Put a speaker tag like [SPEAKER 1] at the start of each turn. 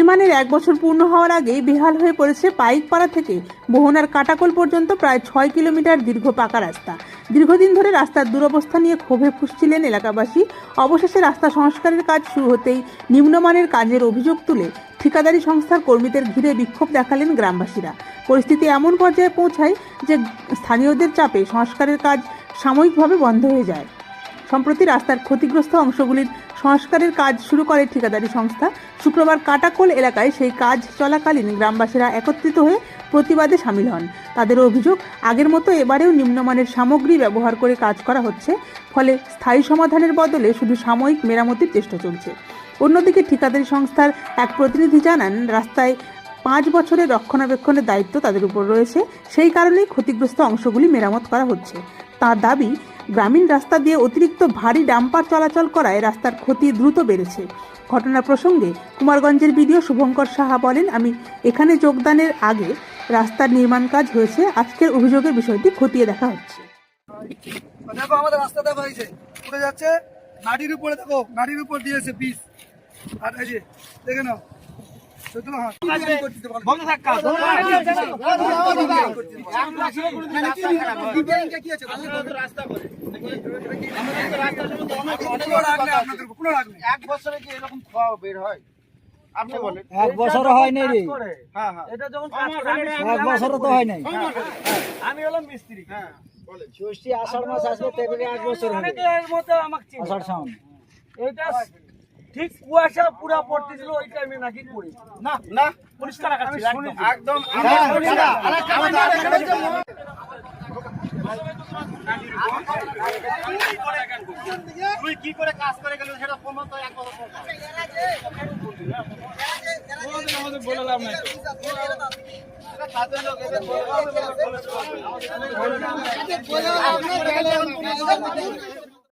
[SPEAKER 1] নির্মাণের 1 বছর পূর্ণ হওয়ার আগেই বেহাল হয়ে পড়েছে পাইকপাড়া থেকে মোহনার কাটাকল পর্যন্ত প্রায় 6 কিলোমিটার দীর্ঘ পাকা রাস্তা। দীর্ঘদিন ধরে রাস্তার দুরবস্থা নিয়ে ক্ষোভে ফুঁসছিলেন এলাকাবাসী। অবশেষে রাস্তা সংস্কারের কাজ শুরু হতেই নিম্নমানের কাজের অভিযোগ তুলে ঠিকাদারি সংস্থার কর্মীদের ঘিরে বিক্ষোভ দেখালেন গ্রামবাসীরা। পরিস্থিতি এমন পর্যায়ে পৌঁছায় যে স্থানীয়দের চাপে সংস্কারের কাজ সাময়িকভাবে বন্ধ হয়ে যায়। সম্প্রতি রাস্তার ক্ষতিগ্রস্ত অংশগুলির সংস্কারের কাজ শুরু করে ঠিকাদারি সংস্থা। শুক্রবার কাটাকল এলাকায় সেই কাজ চলাকালীন গ্রামবাসীরা একত্রিত হয়ে প্রতিবাদে সামিল হন। তাদের অভিযোগ, আগের মতো এবারেও নিম্নমানের সামগ্রী ব্যবহার করে কাজ করা হচ্ছে, ফলে স্থায়ী সমাধানের বদলে শুধু সাময়িক মেরামতির চেষ্টা চলছে। অন্যদিকে ঠিকাদারি সংস্থার এক প্রতিনিধি জানান, রাস্তায় 5 বছরের রক্ষণাবেক্ষণের দায়িত্ব তাদের উপর রয়েছে, সেই কারণেই ক্ষতিগ্রস্ত অংশগুলি মেরামত করা হচ্ছে। তার দাবি, গ্রামীণ রাস্তা দিয়ে অতিরিক্ত ভারী ডাম্পার চলাচল করায় রাস্তার ক্ষতি দ্রুত বেড়েছে। ঘটনা প্রসঙ্গে কুমারগঞ্জের বিডিও শুভঙ্কর সাহা বলেন, আমি এখানে যোগদানের আগে রাস্তার নির্মাণ কাজ হয়েছে, আজকের অভিযোগের বিষয়টি খতিয়ে দেখা হচ্ছে।
[SPEAKER 2] দেখো আমাদের রাস্তা দেখো, হয়েছে উঠে যাচ্ছে মাটির উপরে, দেখো মাটির উপর দিয়েছে পিস, আর এই যে দেখে নাও
[SPEAKER 3] এক বছরে কি এরকম খাওয়া বের হয়? আপনি বলেন।
[SPEAKER 4] 1 বছর হয় নাই রে।
[SPEAKER 3] হ্যাঁ হ্যাঁ,
[SPEAKER 4] এটা যখন 1 বছর তো হয় নাই।
[SPEAKER 3] আমি হলাম মিস্ত্রি। হ্যাঁ বলেন।
[SPEAKER 4] ষষ্ঠী আষাঢ় মাস আসবে তবে 1 বছর হবে।
[SPEAKER 3] এর মতো আমাকে চিনি।
[SPEAKER 4] আষাঢ় শ্রাবণ।
[SPEAKER 3] এটা ঠিক কুয়াশা পুরা পড়তেছিল ওই টাইমে নাকি করি না না পরিষ্কার আকাশ ছিল একদম তুই কি করে কাজ করে গেল সেটা প্রমাণ তো এক বছর আমাদের বললাম না